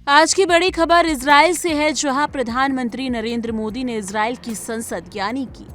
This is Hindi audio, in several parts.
आज की बड़ी खबर इजराइल से है, जहां प्रधानमंत्री नरेंद्र मोदी ने इजराइल की संसद यानी कि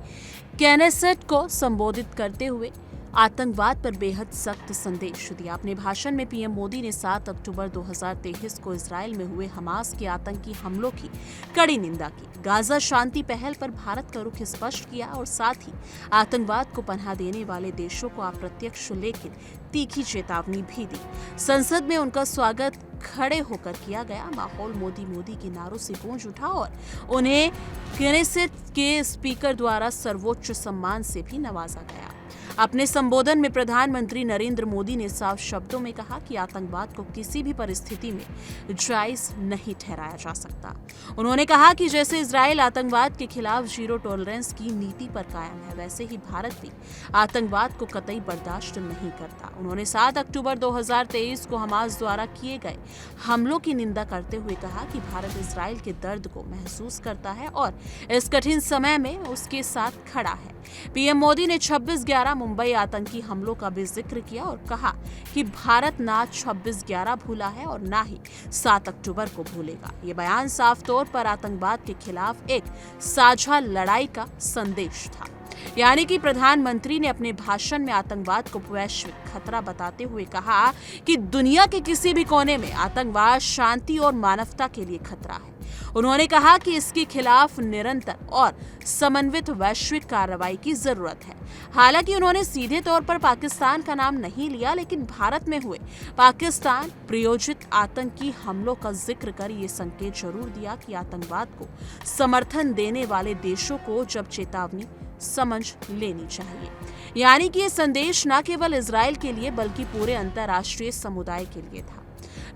कैनेसेट को संबोधित करते हुए आतंकवाद पर बेहद सख्त संदेश दिया। अपने भाषण में पीएम मोदी ने 7 अक्टूबर 2023 को इजराइल में हुए हमास के आतंकी हमलों की कड़ी निंदा की, गाजा शांति पहल पर भारत का रुख स्पष्ट किया और साथ ही आतंकवाद को पनाह देने वाले देशों को अप्रत्यक्ष लेकिन तीखी चेतावनी भी दी। संसद में उनका स्वागत खड़े होकर किया गया। माहौल मोदी मोदी के नारों से गूंज उठा और उन्हें क्नेसेट के स्पीकर द्वारा सर्वोच्च सम्मान से भी नवाजा गया। अपने संबोधन में प्रधानमंत्री नरेंद्र मोदी ने साफ शब्दों में कहा कि आतंकवाद को किसी भी परिस्थिति में जायज नहीं ठहराया जा सकता। उन्होंने कहा कि जैसे इजराइल आतंकवाद के खिलाफ जीरो टॉलरेंस की नीति पर कायम है, वैसे ही भारत भी आतंकवाद को कतई बर्दाश्त नहीं करता। उन्होंने 7 अक्टूबर 2023 को हमास द्वारा किए गए हमलों की निंदा करते हुए कहा कि भारत इजराइल के दर्द को महसूस करता है और इस कठिन समय में उसके साथ खड़ा है। पीएम मोदी ने 26/11 मुंबई आतंकी हमलों का भी जिक्र किया और कहा कि भारत ना 26/11 भूला है और ना ही 7 अक्टूबर को भूलेगा। ये बयान साफ तौर पर आतंकवाद के खिलाफ एक साझा लड़ाई का संदेश था। यानी कि प्रधानमंत्री ने अपने भाषण में आतंकवाद को वैश्विक खतरा बताते हुए कहा कि दुनिया के किसी भी कोने में आतंकवाद शांति और मानवता के लिए खतरा है। उन्होंने कहा कि इसके खिलाफ निरंतर और समन्वित वैश्विक कार्रवाई की जरूरत है। हालांकि उन्होंने सीधे तौर पर पाकिस्तान का नाम नहीं लिया, लेकिन भारत में हुए पाकिस्तान प्रायोजित आतंकी हमलों का जिक्र कर ये संकेत जरूर दिया कि आतंकवाद को समर्थन देने वाले देशों को जब चेतावनी समझ लेनी चाहिए। यानी कि ये संदेश न केवल इजराइल के लिए बल्कि पूरे अंतर्राष्ट्रीय समुदाय के लिए था।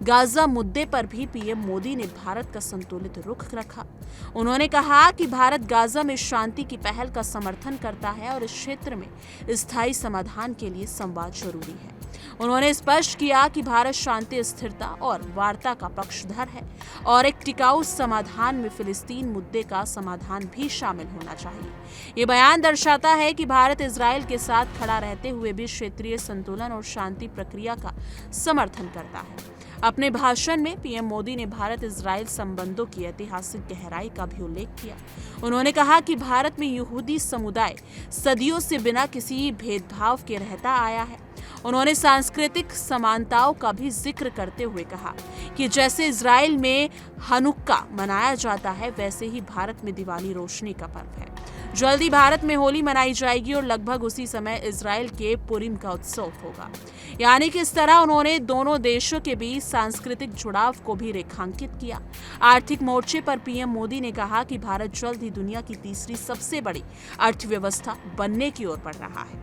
गाजा मुद्दे पर भी पीएम मोदी ने भारत का संतुलित रुख रखा। उन्होंने कहा कि भारत गाजा में शांति की पहल का समर्थन करता है और इस क्षेत्र में स्थायी समाधान के लिए संवाद जरूरी है। उन्होंने स्पष्ट किया कि भारत शांति, स्थिरता और वार्ता का पक्षधर है और एक टिकाऊ समाधान में फिलिस्तीन मुद्दे का समाधान भी शामिल होना चाहिए। ये बयान दर्शाता है कि भारत इजराइल के साथ खड़ा रहते हुए भी क्षेत्रीय संतुलन और शांति प्रक्रिया का समर्थन करता है। अपने भाषण में पीएम मोदी ने भारत इजराइल संबंधों की ऐतिहासिक गहराई का भी उल्लेख किया। उन्होंने कहा कि भारत में यहूदी समुदाय सदियों से बिना किसी भेदभाव के रहता आया है। उन्होंने सांस्कृतिक समानताओं का भी जिक्र करते हुए कहा कि जैसे इजराइल में हनुक्का मनाया जाता है, वैसे ही भारत में दिवाली रोशनी का पर्व है। जल्दी भारत में होली मनाई जाएगी और लगभग उसी समय इजराइल के पुरीम का उत्सव होगा। यानी कि इस तरह उन्होंने दोनों देशों के बीच सांस्कृतिक जुड़ाव को भी रेखांकित किया। आर्थिक मोर्चे पर पीएम मोदी ने कहा कि भारत जल्द ही दुनिया की तीसरी सबसे बड़ी अर्थव्यवस्था बनने की ओर बढ़ रहा है।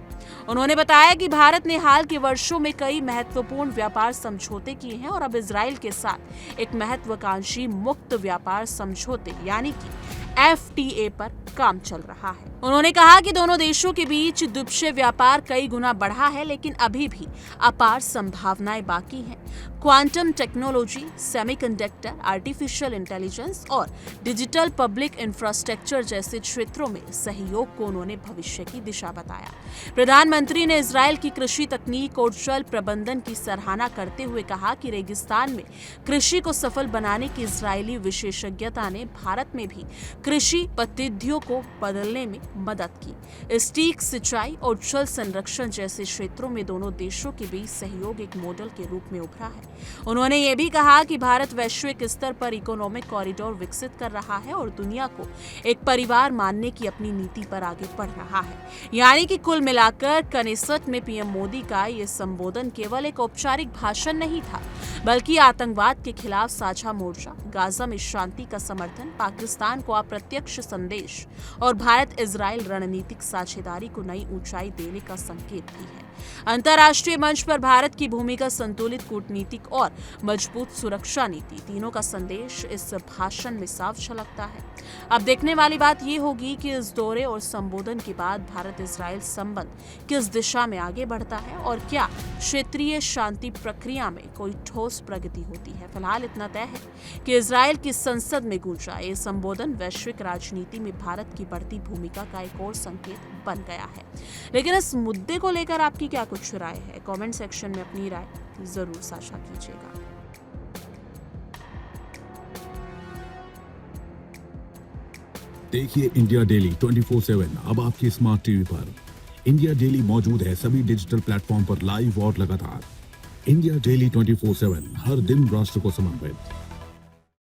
उन्होंने बताया कि भारत ने हाल के वर्षों में कई महत्वपूर्ण व्यापार समझौते किए हैं और अब इजराइल के साथ एक महत्वाकांक्षी मुक्त व्यापार समझौते यानी कि FTA पर काम चल रहा है। उन्होंने कहा कि दोनों देशों के बीच द्विपक्षीय व्यापार कई गुना बढ़ा है, लेकिन अभी भी अपार संभावनाएं बाकी हैं। Quantum technology, semiconductor, artificial intelligence और डिजिटल पब्लिक इंफ्रास्ट्रक्चर जैसे क्षेत्रों में सहयोग को उन्होंने भविष्य की दिशा बताया। प्रधानमंत्री ने इजराइल की कृषि तकनीक और जल प्रबंधन की सराहना करते हुए कहा कि रेगिस्तान में कृषि को सफल बनाने की इजरायली विशेषज्ञता ने भारत में भी कृषि पद्धतियों को बदलने में मदद की। सटीक सिंचाई और जल संरक्षण जैसे क्षेत्रों में दोनों देशों के बीच सहयोग एक मॉडल के रूप में उभरा है। उन्होंने ये भी कहा कि भारत वैश्विक स्तर पर इकोनॉमिक कॉरिडोर विकसित कर रहा है और दुनिया को एक परिवार मानने की अपनी नीति पर आगे बढ़ रहा है। यानी कि कुल मिलाकर कनेसेट में पीएम मोदी का ये संबोधन केवल एक औपचारिक भाषण नहीं था, बल्कि आतंकवाद के खिलाफ साझा मोर्चा, गाजा में शांति का समर्थन, पाकिस्तान को अप्रत्यक्ष संदेश और भारत इजराइल रणनीतिक साझेदारी को नई ऊंचाई देने का संकेत भी है। अंतर्राष्ट्रीय मंच पर भारत की भूमिका, संतुलित कूटनीतिक और मजबूत सुरक्षा नीति, तीनों का संदेश इस भाषण में साफ झलकता है। अब देखने वाली बात यह होगी कि इस दौरे और संबोधन के बाद भारत इजराइल संबंध किस दिशा में आगे बढ़ता है और क्या क्षेत्रीय शांति प्रक्रिया में कोई ठोस प्रगति होती है। फिलहाल इतना तय है कि इजराइल की संसद में गूंजा ये संबोधन वैश्विक राजनीति में भारत की बढ़ती भूमिका का एक और संकेत बन गया है। लेकिन इस मुद्दे को लेकर आपकी क्या कुछ राय है? कमेंट सेक्शन में अपनी राय जरूर साझा कीजिएगा। देखिए इंडिया डेली 24/7 अब आपके स्मार्ट टीवी पर। इंडिया डेली मौजूद है सभी डिजिटल प्लेटफॉर्म पर लाइव और लगातार। इंडिया डेली 24/7 हर दिन राष्ट्र को समर्पित।